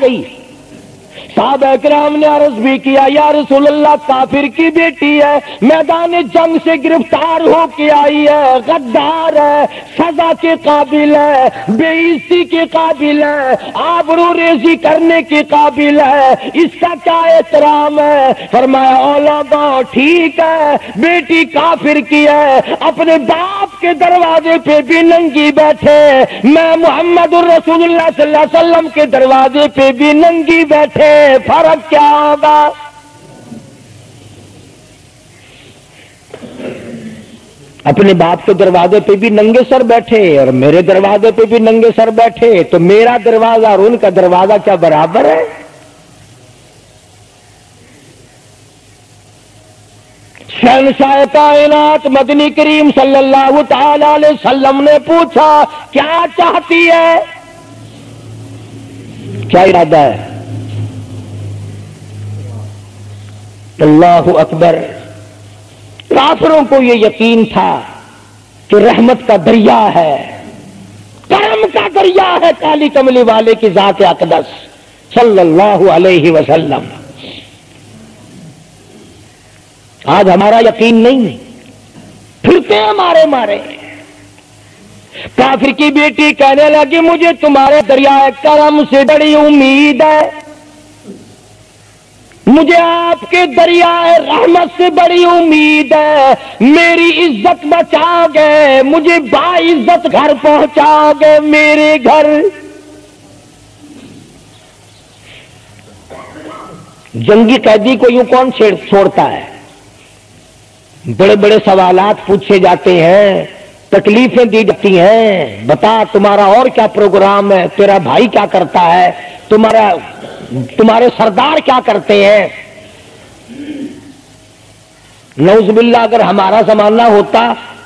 گئی۔ صحابہ کرام نے عرض بھی کیا یا رسول اللہ کافر کی بیٹی ہے، میدان جنگ سے گرفتار ہو کے آئی ہے، غدار ہے، سزا کے قابل ہے، بے عزتی کے قابل ہے، آبرو ریزی کرنے کے قابل ہے، اس کا کیا احترام ہے؟ فرمایا اولادوں ٹھیک ہے بیٹی کافر کی ہے، اپنے باپ کے دروازے پہ بھی ننگی بیٹھے، میں محمد الرسول اللہ صلی اللہ علیہ وسلم کے دروازے پہ بھی ننگی بیٹھے، فرق کیا ہوگا؟ اپنے باپ کے دروازے پہ بھی ننگے سر بیٹھے اور میرے دروازے پہ بھی ننگے سر بیٹھے، تو میرا دروازہ اور ان کا دروازہ کیا برابر ہے؟ شہنشاہ کائنات مدنی کریم صلی اللہ تعالی علیہ وسلم نے پوچھا کیا چاہتی ہے، کیا ارادہ ہے؟ اللہ اکبر۔ کافروں کو یہ یقین تھا کہ رحمت کا دریا ہے، کرم کا دریا ہے کالی کملی والے کی ذات اقدس صلی اللہ علیہ وسلم۔ آج ہمارا یقین نہیں، پھرتے ہیں مارے مارے۔ کافر کی بیٹی کہنے لگی مجھے تمہارے دریائے کرم سے بڑی امید ہے، مجھے آپ کے دریائے رحمت سے بڑی امید ہے، میری عزت بچا گے، مجھے باعزت گھر پہنچا گے، میرے گھر۔ جنگی قیدی کو یوں کون چھوڑتا ہے؟ بڑے بڑے سوالات پوچھے جاتے ہیں، تکلیفیں دی جاتی ہیں، بتا تمہارا اور کیا پروگرام ہے، تیرا بھائی کیا کرتا ہے، تمہارے سردار کیا کرتے ہیں۔ نعوذ باللہ اگر ہمارا زمانہ ہوتا،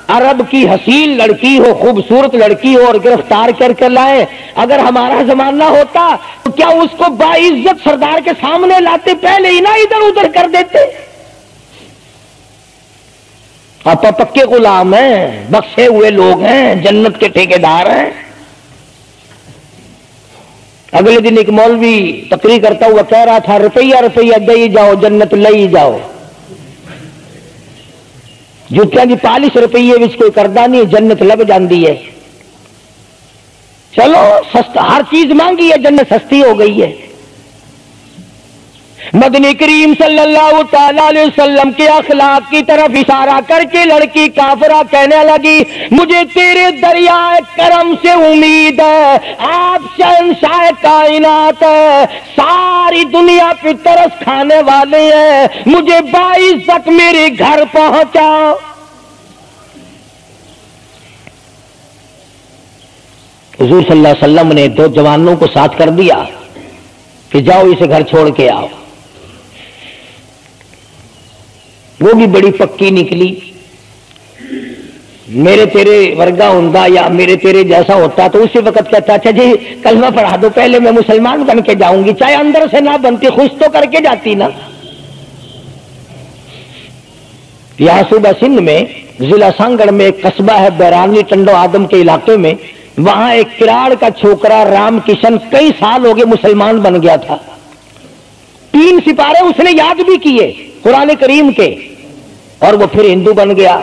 عرب کی حسین لڑکی ہو، خوبصورت لڑکی ہو اور گرفتار کر کے لائے، اگر ہمارا زمانہ ہوتا تو کیا اس کو باعزت سردار کے سامنے لاتے؟ پہلے ہی نہ ادھر ادھر کر دیتے۔ آپ پکے غلام ہیں، بخشے ہوئے لوگ ہیں، جنت کے ٹھیکیدار ہیں۔ اگلے دن ایک مولوی تقریر کرتا ہوا کہہ رہا تھا روپیہ روپیہ دے ہی جاؤ جنت لے جاؤ۔ جوتیاں دی پالش روپیے وچ کوئی کردا نہیں، جنت لگ جاندی ہے۔ چلو سستا، ہر چیز مانگی ہے، جنت سستی ہو گئی ہے۔ مدنی کریم صلی اللہ تعالی علیہ وسلم کے اخلاق کی طرف اشارہ کر کے لڑکی کافرہ کہنے لگی مجھے تیرے دریائے کرم سے امید ہے، آپ شہنشاہ کائنات ہے، ساری دنیا پہ ترس کھانے والے ہیں، مجھے باعزت میرے گھر پہنچاؤ۔ حضور صلی اللہ علیہ وسلم نے دو جوانوں کو ساتھ کر دیا کہ جاؤ اسے گھر چھوڑ کے آؤ۔ وہ بھی بڑی پکی نکلی، میرے تیرے ورگا ہوندا یا میرے تیرے جیسا ہوتا تو اسی وقت کہتا اچھا جی کلمہ پڑھا دو، پہلے میں مسلمان بن کے جاؤں گی، چاہے اندر سے نہ بنتی خوش تو کر کے جاتی نا۔ یہاں صوبہ سندھ میں ضلع سانگڑ میں ایک قصبہ ہے بیرانی ٹنڈو آدم کے علاقے میں، وہاں ایک کراڑ کا چھوکرا رام کشن کئی سال ہو گئے مسلمان بن گیا تھا، 3 سپارے اس نے یاد بھی کیے قرآن کریم کے، اور وہ پھر ہندو بن گیا۔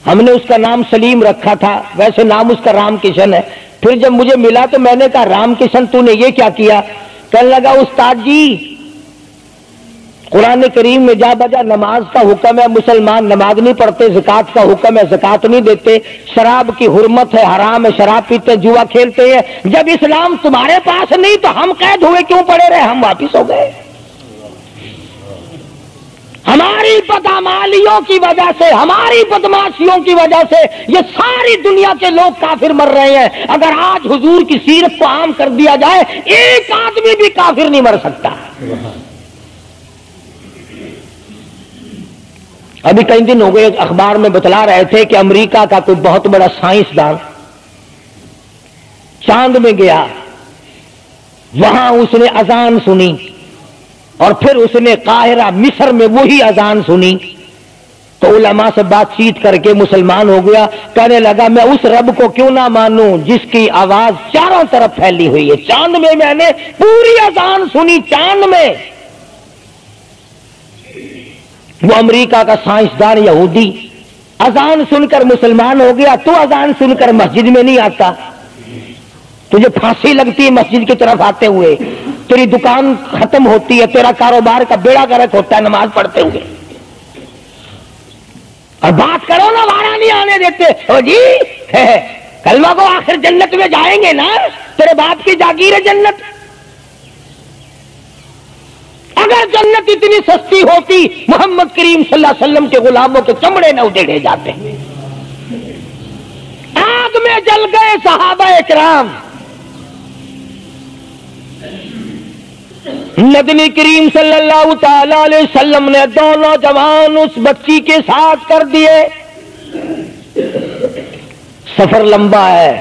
ہم نے اس کا نام سلیم رکھا تھا، ویسے نام اس کا رام کشن ہے۔ پھر جب مجھے ملا تو میں نے کہا رام کشن تو نے یہ کیا کیا؟ کہنے لگا استاد جی قرآن کریم میں جا بجا نماز کا حکم ہے، مسلمان نماز نہیں پڑھتے، زکوٰۃ کا حکم ہے زکوٰۃ نہیں دیتے، شراب کی حرمت ہے حرام ہے، شراب پیتے جوا کھیلتے ہیں، جب اسلام تمہارے پاس نہیں تو ہم قید ہوئے کیوں پڑے رہے؟ ہم واپس ہو گئے۔ ہماری بدعمالیوں کی وجہ سے، ہماری بدماشیوں کی وجہ سے یہ ساری دنیا کے لوگ کافر مر رہے ہیں۔ اگر آج حضور کی سیرت کو عام کر دیا جائے ایک آدمی بھی کافر نہیں مر سکتا۔ ابھی کئی دن ہو گئے اخبار میں بتلا رہے تھے کہ امریکہ کا کوئی بہت بڑا سائنسدان چاند میں گیا، وہاں اس نے اذان سنی اور پھر اس نے قاہرہ مصر میں وہی اذان سنی، تو علماء سے بات چیت کر کے مسلمان ہو گیا. کہنے لگا میں اس رب کو کیوں نہ مانوں جس کی آواز چاروں طرف پھیلی ہوئی ہے. چاند میں نے پوری اذان سنی. چاند میں وہ امریکہ کا سائنسدان یہودی اذان سن کر مسلمان ہو گیا. تو اذان سن کر مسجد میں نہیں آتا؟ تجھے پھانسی لگتی ہے مسجد کی طرف آتے ہوئے. تیری دکان ختم ہوتی ہے, تیرا کاروبار کا بیڑا گرک ہوتا ہے نماز پڑھتے ہوئے. اور بات کرو نا وارا نہیں آنے دیتے. او جی کلمہ کو آخر جنت میں جائیں گے نا, تیرے باپ کی جاگیر ہے جنت. اگر جنت اتنی سستی ہوتی محمد کریم صلی اللہ علیہ وسلم کے غلاموں کے چمڑے نہ ادھیڑے جاتے. آگ میں جل گئے صحابہ اکرام. نبی کریم صلی اللہ تعالی علیہ وسلم نے دونوں جوان اس بچی کے ساتھ کر دیے. سفر لمبا ہے,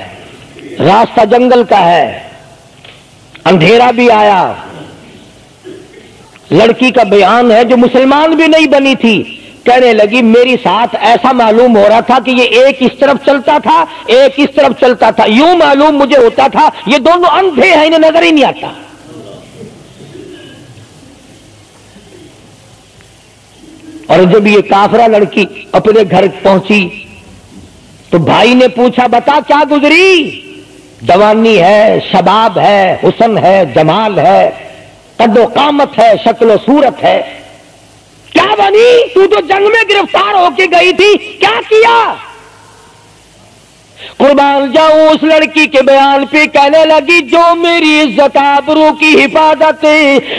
راستہ جنگل کا ہے, اندھیرا بھی آیا. لڑکی کا بیان ہے جو مسلمان بھی نہیں بنی تھی. کہنے لگی میری ساتھ ایسا معلوم ہو رہا تھا کہ یہ ایک اس طرف چلتا تھا ایک اس طرف چلتا تھا. یوں معلوم مجھے ہوتا تھا یہ دونوں اندھے ہیں, انہیں نظر ہی نہیں آتا. اور جب یہ کافرہ لڑکی اپنے گھر پہنچی تو بھائی نے پوچھا بتا کیا گزری؟ جوانی ہے, شباب ہے, حسن ہے, جمال ہے, قد و قامت ہے, شکل و صورت ہے. کیا بنی؟ تو جنگ میں گرفتار ہو کے گئی تھی, کیا کیا؟ قربان جاؤں اس لڑکی کے بیان پہ. کہنے لگی جو میری عزت آبرو کی حفاظت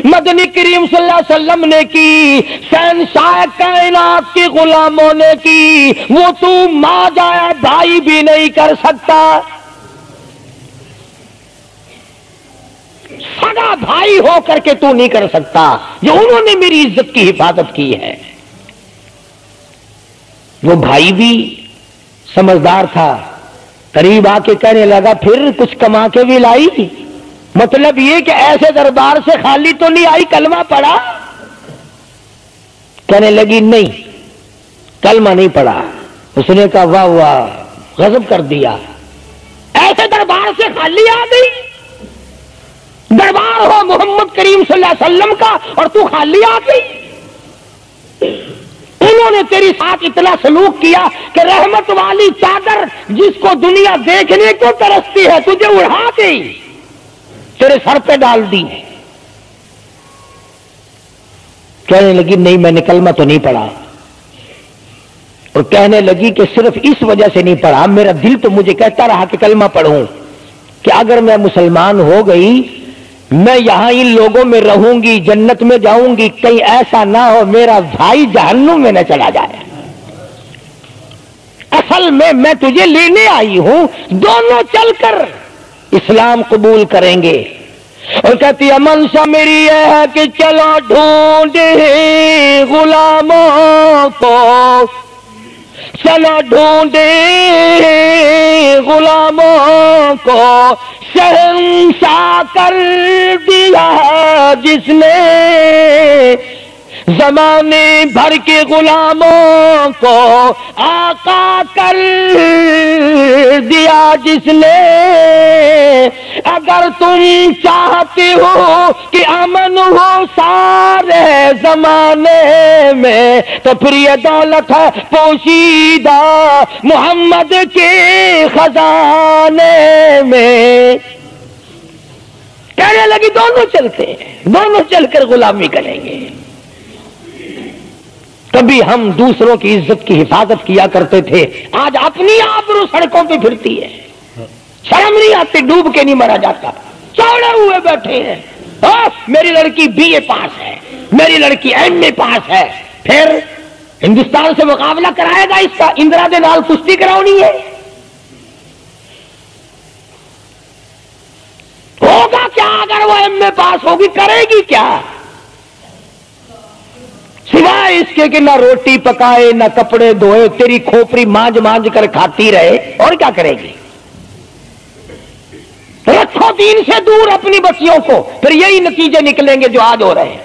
مدنی کریم صلی اللہ علیہ وسلم نے کی, شہنشاہ کائنات کے غلاموں نے کی, وہ تو ماں جایا بھائی بھی نہیں کر سکتا. سگا بھائی ہو کر کے تو نہیں کر سکتا جو انہوں نے میری عزت کی حفاظت کی ہے. وہ بھائی بھی سمجھدار تھا, قریب آ کے کہنے لگا پھر کچھ کما کے بھی لائی؟ مطلب یہ کہ ایسے دربار سے خالی تو نہیں آئی, کلمہ پڑھا؟ کہنے لگی نہیں کلمہ نہیں پڑھا. اس نے کہا واہ واہ غضب کر دیا, ایسے دربار سے خالی آ گئی؟ دربار ہو محمد کریم صلی اللہ علیہ وسلم کا اور تو خالی آ گئی؟ انہوں نے تیری ساتھ اتنا سلوک کیا کہ رحمت والی چادر جس کو دنیا دیکھنے کو ترستی ہے تجھے اڑا گئی, تیرے سر پہ ڈال دی. کہنے لگی نہیں میں نے کلمہ تو نہیں پڑھا. اور کہنے لگی کہ صرف اس وجہ سے نہیں پڑھا, میرا دل تو مجھے کہتا رہا کہ کلمہ پڑھوں, کہ اگر میں مسلمان ہو گئی میں یہاں ان لوگوں میں رہوں گی, جنت میں جاؤں گی, کہیں ایسا نہ ہو میرا بھائی جہنم میں نہ چلا جائے. اصل میں تجھے لینے آئی ہوں, دونوں چل کر اسلام قبول کریں گے. اور کہتی ہے منشا میری یہ ہے کہ چلو ڈھونڈے غلاموں کو, چلو ڈھونڈے غلاموں کو, شہنشاہ کر دیا جس نے زمانے بھر کے غلاموں کو, آقا کر دیا جس نے. اگر تم چاہتے ہو کہ امن ہو سارے زمانے میں تو پھر یہ دولت ہے پوشیدہ محمد کے خزانے میں. کہنے لگی دونوں چلتے ہیں, دونوں چل کر غلامی کریں گے. کبھی ہم دوسروں کی عزت کی حفاظت کیا کرتے تھے, آج اپنی آبرو سڑکوں پہ پھرتی ہے. شرم نہیں آتی, ڈوب کے نہیں مرا جاتا, چوڑے ہوئے بیٹھے ہیں. میری لڑکی BA پاس ہے, میری لڑکی MA پاس ہے, پھر ہندوستان سے مقابلہ کرائے گا اس کا, اندرا دے نال کشتی کراؤنی ہے. ہوگا کیا اگر وہ MA پاس ہوگی, کرے گی کیا سوائے اس کے کہ نہ روٹی پکائے نہ کپڑے دھوئے, تیری کھوپڑی مانج مانج کر کھاتی رہے, اور کیا کرے گی؟ رکھو دین سے دور اپنی بچیوں کو, پھر یہی نتیجے نکلیں گے جو آج ہو رہے ہیں.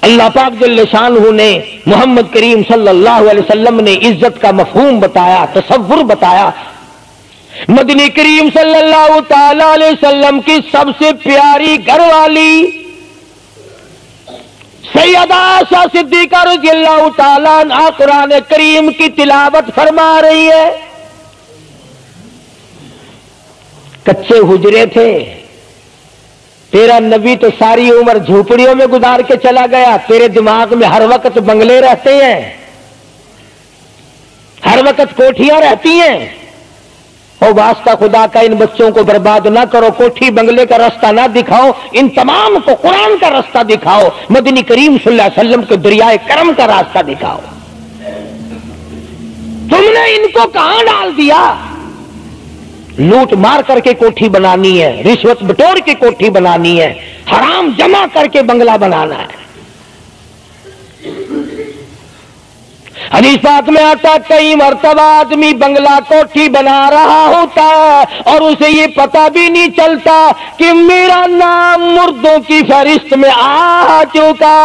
اللہ پاک جل شانہ نے محمد کریم صلی اللہ علیہ وسلم نے عزت کا مفہوم بتایا، تصور بتایا. مدنی کریم صلی اللہ تعالی علیہ وسلم کی سب سے پیاری گھر والی سیدہ عائشہ صدیقہ رضی اللہ تعالیٰ عنہ قرآن کریم کی تلاوت فرما رہی ہے. کچے حجرے تھے، تیرا نبی تو ساری عمر جھوپڑیوں میں گزار کے چلا گیا، تیرے دماغ میں ہر وقت بنگلے رہتے ہیں، ہر وقت کوٹھیاں رہتی ہیں. او واسطہ خدا کا ان بچوں کو برباد نہ کرو، کوٹھی بنگلے کا راستہ نہ دکھاؤ، ان تمام کو قرآن کا راستہ دکھاؤ، مدنی کریم صلی اللہ علیہ وسلم کے دریائے کرم کا راستہ دکھاؤ. تم نے ان کو کہاں ڈال دیا؟ لوٹ مار کر کے کوٹھی بنانی ہے، رشوت بٹور کے کوٹھی بنانی ہے، حرام جمع کر کے بنگلہ بنانا ہے. حدیث پاک میں آتا کئی مرتبہ آدمی بنگلہ کوٹھی بنا رہا ہوتا ہے اور اسے یہ پتہ بھی نہیں چلتا کہ میرا نام مردوں کی فہرست میں آ چکا.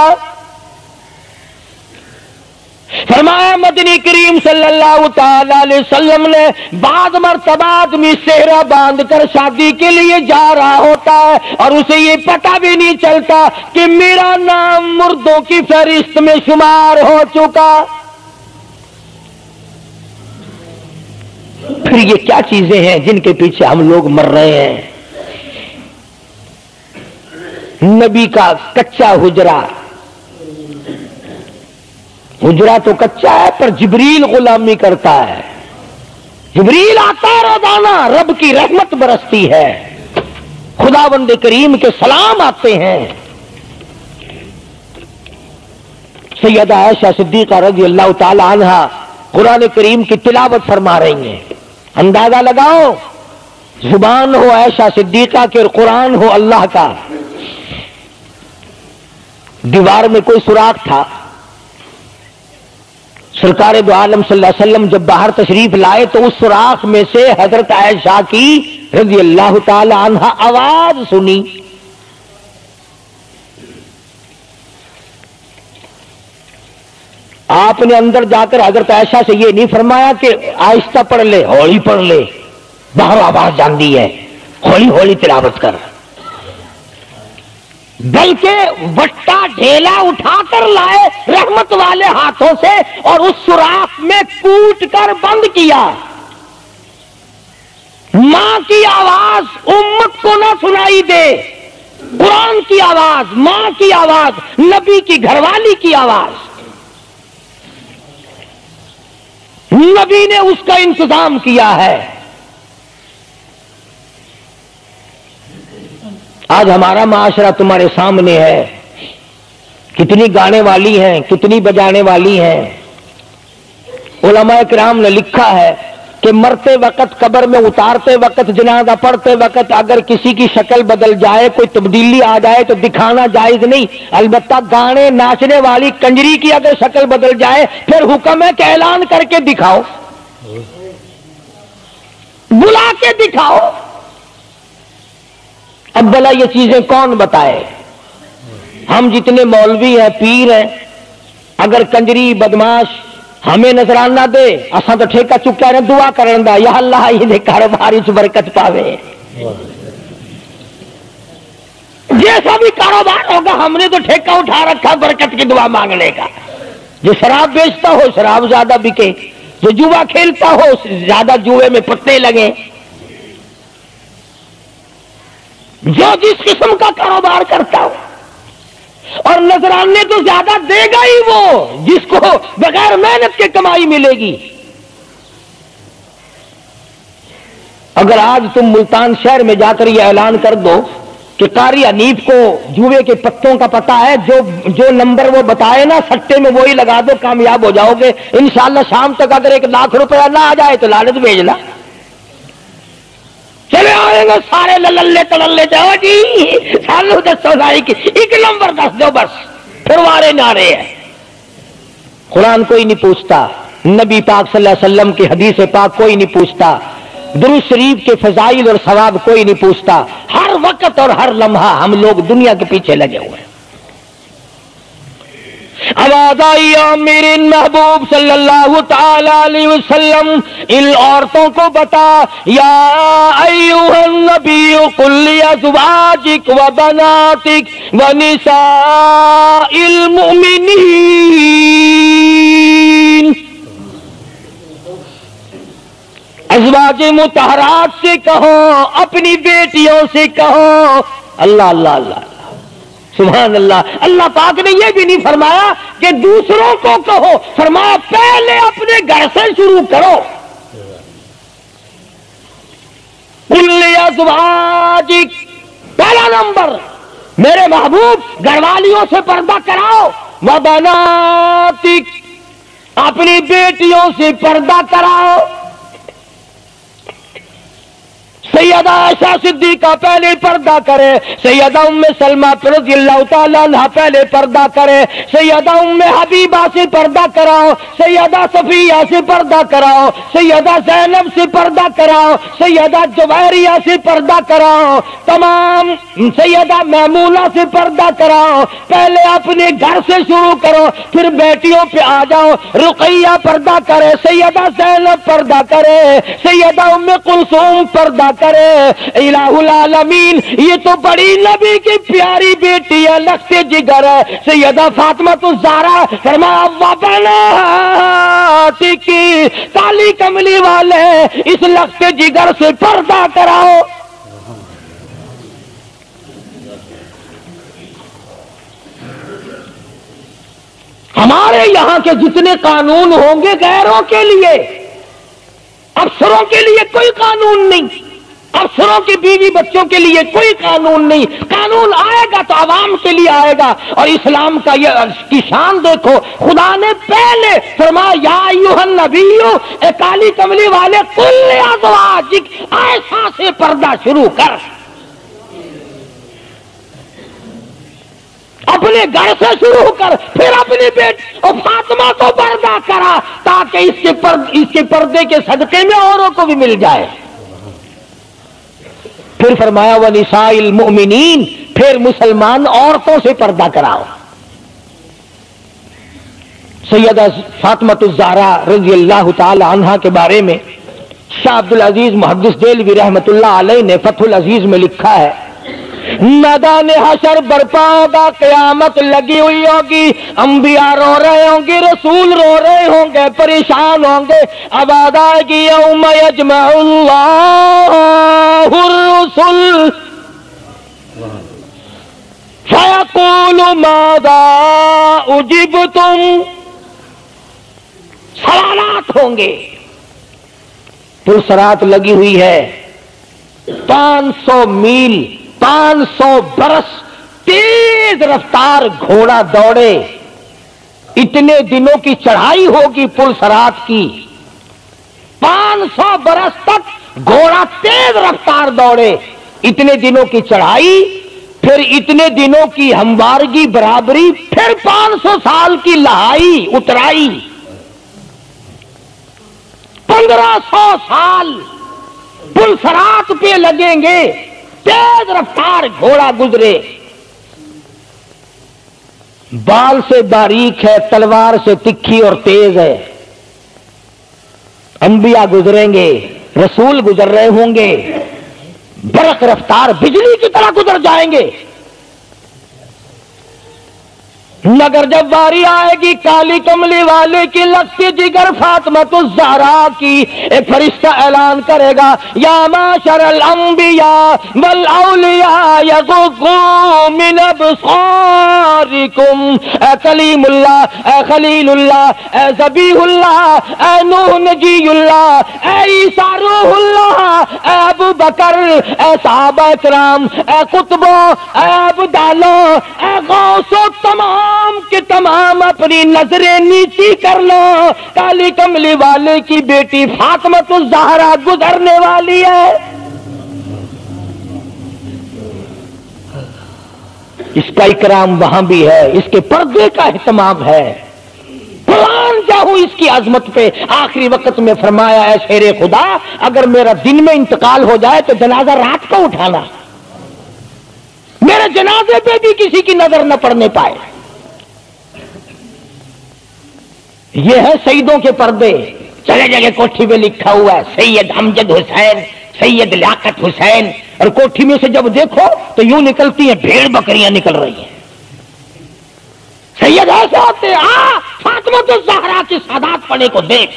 فرمایا مدنی کریم صلی اللہ تعالی علیہ وسلم نے بعض مرتبہ آدمی صحرا باندھ کر شادی کے لیے جا رہا ہوتا ہے اور اسے یہ پتہ بھی نہیں چلتا کہ میرا نام مردوں کی فہرست میں شمار ہو چکا. پھر یہ کیا چیزیں ہیں جن کے پیچھے ہم لوگ مر رہے ہیں؟ نبی کا کچا حجرہ، حجرہ تو کچا ہے پر جبریل غلامی کرتا ہے، جبریل آتا ہے روزانہ، رب کی رحمت برستی ہے، خداوند کریم کے سلام آتے ہیں. سیدہ عائشہ صدیقہ رضی اللہ تعالی عنہا قرآن کریم کی تلاوت فرما رہی ہیں. اندازہ لگاؤ، زبان ہو عائشہ صدیقہ کے اور قرآن ہو اللہ کا. دیوار میں کوئی سوراخ تھا، سرکار دو عالم صلی اللہ علیہ وسلم جب باہر تشریف لائے تو اس سوراخ میں سے حضرت عائشہ کی رضی اللہ تعالی عنہا آواز سنی. آپ نے اندر جا کر حضرت عائشہ سے یہ نہیں فرمایا کہ آہستہ پڑھ لے، ہولی پڑھ لے، باہر آواز جاندی ہے، ہولی ہولی تلاوت کر، بلکہ وٹا ڈھیلا اٹھا کر لائے رحمت والے ہاتھوں سے اور اس سوراخ میں کوٹ کر بند کیا. ماں کی آواز امت کو نہ سنائی دے، قرآن کی آواز، ماں کی آواز، نبی کی گھر والی کی آواز، نبی نے اس کا انتظام کیا ہے. آج ہمارا معاشرہ تمہارے سامنے ہے، کتنی گانے والی ہیں، کتنی بجانے والی ہیں. علماء کرام نے لکھا ہے کہ مرتے وقت، قبر میں اتارتے وقت، جنازہ پڑھتے وقت اگر کسی کی شکل بدل جائے، کوئی تبدیلی آ جائے تو دکھانا جائز نہیں. البتہ گانے ناچنے والی کنجری کی اگر شکل بدل جائے پھر حکم ہے کہ اعلان کر کے دکھاؤ، بلا کے دکھاؤ. اب بھلا یہ چیزیں کون بتائے؟ ہم جتنے مولوی ہیں، پیر ہیں، اگر کنجری بدماش ہمیں نظرانہ دے، اساں تو ٹھیکہ چکا رہے دعا کرن دا، یا اللہ یہ کاروبار اس برکت پاوے. جیسا بھی کاروبار ہوگا ہم نے تو ٹھیکہ اٹھا رکھا برکت کی دعا مانگنے کا. جو شراب بیچتا ہو شراب زیادہ بکے، جو جوا کھیلتا ہو زیادہ جوئے میں پتے لگے، جو جس قسم کا کاروبار کرتا ہو. اور نذرانے تو زیادہ دے گا ہی وہ جس کو بغیر محنت کے کمائی ملے گی. اگر آج تم ملتان شہر میں جا کر یہ اعلان کر دو کہ قاری حنیف کو جوئے کے پتوں کا پتہ ہے، جو نمبر وہ بتائے نا سٹے میں وہی لگا دو، کامیاب ہو جاؤ گے انشاءاللہ. شام تک اگر 1 لاکھ روپیہ نہ آ جائے تو لالچ بھیجنا، چلے آئیں گے سارے للے تللے جاؤ جی سالو دسو ساری کی 1 نمبر دس دو بس، پھر وارے نعرے ہیں. قرآن کوئی نہیں پوچھتا، نبی پاک صلی اللہ علیہ وسلم کی حدیث پاک کوئی نہیں پوچھتا، درود شریف کے فضائل اور ثواب کوئی نہیں پوچھتا. ہر وقت اور ہر لمحہ ہم لوگ دنیا کے پیچھے لگے ہوئے ہیں. آواز آئی میرے محبوب صلی اللہ تعالی علیہ وسلم ان عورتوں کو بتا، یا ایھا النبی قل لازواجک و بناتک و نساء المؤمنین، ازواج مطہرات سے کہو، اپنی بیٹیوں سے کہو۔ اللہ اللہ اللہ سبحان اللہ۔ اللہ پاک نے یہ بھی نہیں فرمایا کہ دوسروں کو کہو، فرمایا پہلے اپنے گھر سے شروع کرو۔ قل لازواجک، پہلا نمبر میرے محبوب گھر والیوں سے پردہ کراؤ، وبناتک، اپنی بیٹیوں سے پردہ کراؤ۔ سیدہ عائشہ صدیقہ پہلے پردہ کرے، سیدہ ام سلمہ رضی اللہ تعالیٰ عنہ پہلے پردہ کرے، سیدہ ام حبیبہ سے پردہ کراؤ، سیدہ صفیہ سے پردہ کراؤ، سیدہ زینب سے پردہ کراؤ، سیدہ جویریہ سے پردہ کراؤ، تمام سیدہ میمونہ سے پردہ کراؤ۔ پہلے اپنے گھر سے شروع کرو، پھر بیٹیوں پہ آ جاؤ۔ رقیہ پردہ کرے، سیدہ زینب پردہ کرے، سیدہ ام کلثوم پردہ کرے۔ الہ العالمین، یہ تو بڑی نبی کی پیاری بیٹی ہے، لخت جگر ہے، سیدہ فاطمہ الزہرا، فرمایا وبناتک، کالی کملی والے اس لخت جگر سے پردہ کراؤ۔ ہمارے یہاں کے جتنے قانون ہوں گے غیروں کے لیے، افسروں کے لیے کوئی قانون نہیں، افسروں کی بیوی بچوں کے لیے کوئی قانون نہیں۔ قانون آئے گا تو عوام کے لیے آئے گا۔ اور اسلام کا یہ کی شان دیکھو، خدا نے پہلے فرمایا یا ایھا النبی، اے کالی کملی والے، قل لازواجک، عائشہ سے پردہ شروع کر، اپنے گھر سے شروع کر، پھر اپنی بیٹی اور فاطمہ کو پردہ کرا، تاکہ اس کے پردے کے صدقے میں اوروں کو بھی مل جائے۔ پھر فرمایا وَنِسَاءِ الْمُؤْمِنِينَ، پھر مسلمان عورتوں سے پردہ کراؤ۔ سیدہ فاطمہ الزہرا رضی اللہ تعالی عنہا کے بارے میں شاہ عبد العزیز محدث دہلوی رحمۃ اللہ علیہ نے فتح العزیز میں لکھا ہے، میدان حشر برپا ہوگا، قیامت لگی ہوئی ہوگی، انبیاء رو رہے ہوں گے، رسول رو رہے ہوں گے، پریشان ہوں گے۔ آواز آئے گی یوم یجمع اللہ الرسل فیقول ماذا اجبتم، سوالات ہوں گے، پرسرات لگی ہوئی ہے، 500 میل 500 برس تیز رفتار گھوڑا دوڑے، اتنے دنوں کی چڑھائی ہوگی پلسرات کی، 500 برس تک گھوڑا تیز رفتار دوڑے، اتنے دنوں کی چڑھائی، پھر اتنے دنوں کی ہموارگی برابری، پھر 500 سال کی لہائی اترائی، 1500 سال پلسرات پہ لگیں گے، تیز رفتار گھوڑا گزرے، بال سے باریک ہے، تلوار سے تکھی اور تیز ہے۔ انبیاء گزریں گے، رسول گزر رہے ہوں گے، برق رفتار بجلی کی طرح گزر جائیں گے، مگر جب باری آئے گی کالی کملی والے کی لختی جگر فاطمہ الزہرا کی، ایک فرشتہ اعلان کرے گا یا معشر الانبیاء والاولیاء یغضوا من ابصارکم، اے کلیم اللہ، اے خلیل اللہ، اے ذبیح اللہ، اے نوح نجی اللہ، اے عیسیٰ روح اللہ، اے ابو بکر، اے صحابہ کرام، اے قطبوں، اے ابدالوں، اے غوثوں، تمام کے تمام اپنی نظریں نیچی کر لو، کالی کملی والے کی بیٹی فاطمہ الزہرا گزرنے والی ہے۔ اس کا اکرام وہاں بھی ہے، اس کے پردے کا اہتمام ہے، قرآن جاؤں اس کی عظمت پہ۔ آخری وقت میں فرمایا اے شیر خدا، اگر میرا دن میں انتقال ہو جائے تو جنازہ رات کو اٹھانا، میرے جنازے پہ بھی کسی کی نظر نہ پڑنے پائے۔ یہ ہے سیدوں کے پردے. چلے جگہ کوٹھی میں لکھا ہوا ہے سید امجد حسین، سید لیاقت حسین، اور کوٹھی میں سے جب دیکھو تو یوں نکلتی ہیں بھیڑ بکریاں نکل رہی ہیں. سید ایسے ہوتے فاطمہ الزہرا کی سادات پڑھنے کو دیکھ،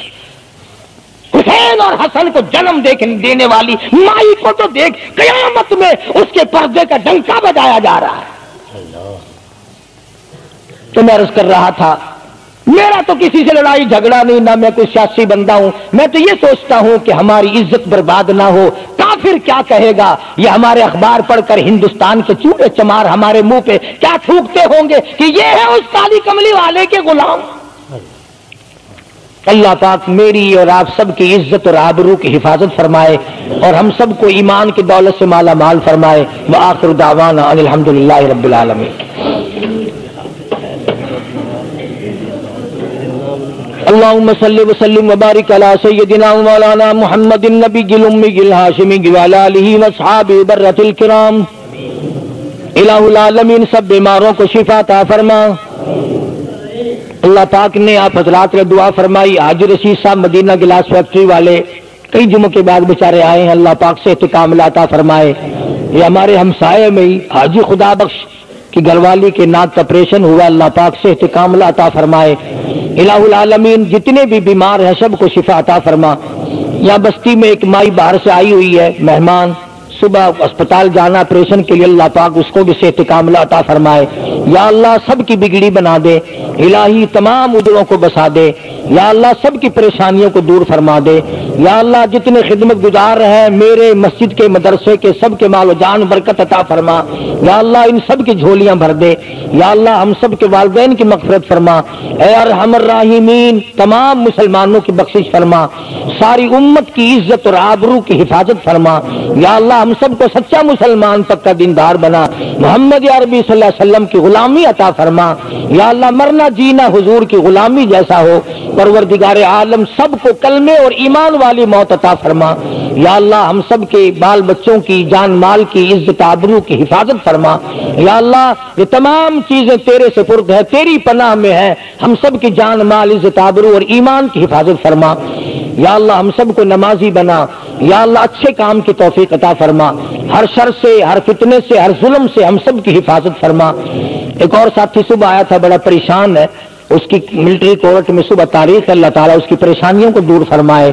حسین اور حسن کو جنم دینے والی مائی کو تو دیکھ، قیامت میں اس کے پردے کا ڈنکا بجایا جا رہا ہے. تو میں عرض کر رہا تھا میرا تو کسی سے لڑائی جھگڑا نہیں، نہ میں کوئی سیاسی بندہ ہوں. میں تو یہ سوچتا ہوں کہ ہماری عزت برباد نہ ہو. کافر کیا کہے گا؟ یہ ہمارے اخبار پڑھ کر ہندوستان کے چوڑے چمار ہمارے منہ پہ کیا تھوکتے ہوں گے کہ یہ ہے اس کالی کملی والے کے غلام. اللہ پاک میری اور آپ سب کی عزت اور آبرو کی حفاظت فرمائے اور ہم سب کو ایمان کی دولت سے مالا مال فرمائے. وآخر دعوانا ان الحمدللہ رب العالمین. اللهم صل وسلم وبارك على سيدنا ومولانا محمد النبي الأمي الهاشمي وعلى آله وأصحابه برة الكرام. الہ العالمین سب بیماروں کو شفا عطا فرما. اللہ پاک نے آپ حضرات نے دعا فرمائی. حاجی رشید صاحب مدینہ گلاس فیکٹری والے کئی جمعوں کے بعد بیچارے آئے ہیں. اللہ پاک سے استقامت عطا فرمائے. یہ ہمارے ہمسائے میں ہی حاجی خدا بخش کی گھر والی کے ناک کا آپریشن ہوا. اللہ پاک سے استقامت عطا فرمائے. الہ العالمین جتنے بھی بیمار ہیں سب کو شفا عطا فرما. یہاں بستی میں ایک مائی باہر سے آئی ہوئی ہے مہمان، صبح اسپتال جانا آپریشن کے لیے. اللہ پاک اس کو بھی صحت کاملہ عطا فرمائے. یا اللہ سب کی بگڑی بنا دے. الہی تمام عذروں کو بسا دے. یا اللہ سب کی پریشانیوں کو دور فرما دے. یا اللہ جتنے خدمت گزار ہیں میرے مسجد کے مدرسے کے سب کے مال و جان برکت عطا فرما. یا اللہ ان سب کی جھولیاں بھر دے. یا اللہ ہم سب کے والدین کی مغفرت فرما. اے ارحم الراحمین تمام مسلمانوں کی بخشش فرما. ساری امت کی عزت اور آبرو کی حفاظت فرما. یا اللہ ہم سب کو سچا مسلمان پکا دیندار بنا. محمد عربی صلی اللہ علیہ وسلم کی غلامی عطا فرما. یا اللہ مرنا جینا حضور کی غلامی جیسا ہو. پروردگار عالم سب کو کلمے اور ایمان والی موت عطا فرما. یا اللہ ہم سب کے بال بچوں کی جان مال کی عزت آبرو کی حفاظت فرما. یا اللہ یہ تمام چیزیں تیرے سپرد ہے، تیری پناہ میں ہے. ہم سب کی جان مال عزت آبرو اور ایمان کی حفاظت فرما. یا اللہ ہم سب کو نمازی بنا. یا اللہ اچھے کام کی توفیق عطا فرما. ہر شر سے، ہر فتنے سے، ہر ظلم سے ہم سب کی حفاظت فرما. ایک اور ساتھی صبح آیا تھا بڑا پریشان ہے، اس کی ملٹری کورٹ میں صبح تاریخ ہے. اللہ تعالیٰ اس کی پریشانیوں کو دور فرمائے.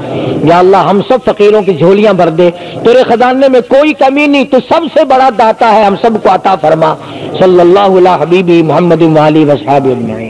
یا اللہ ہم سب فقیروں کی جھولیاں بھر دے. تیرے خزانے میں کوئی کمی نہیں، تو سب سے بڑا داتا ہے، ہم سب کو عطا فرما. صلی اللہ علیہ حبیبی محمد و آلہ و اصحابہ اجمعین.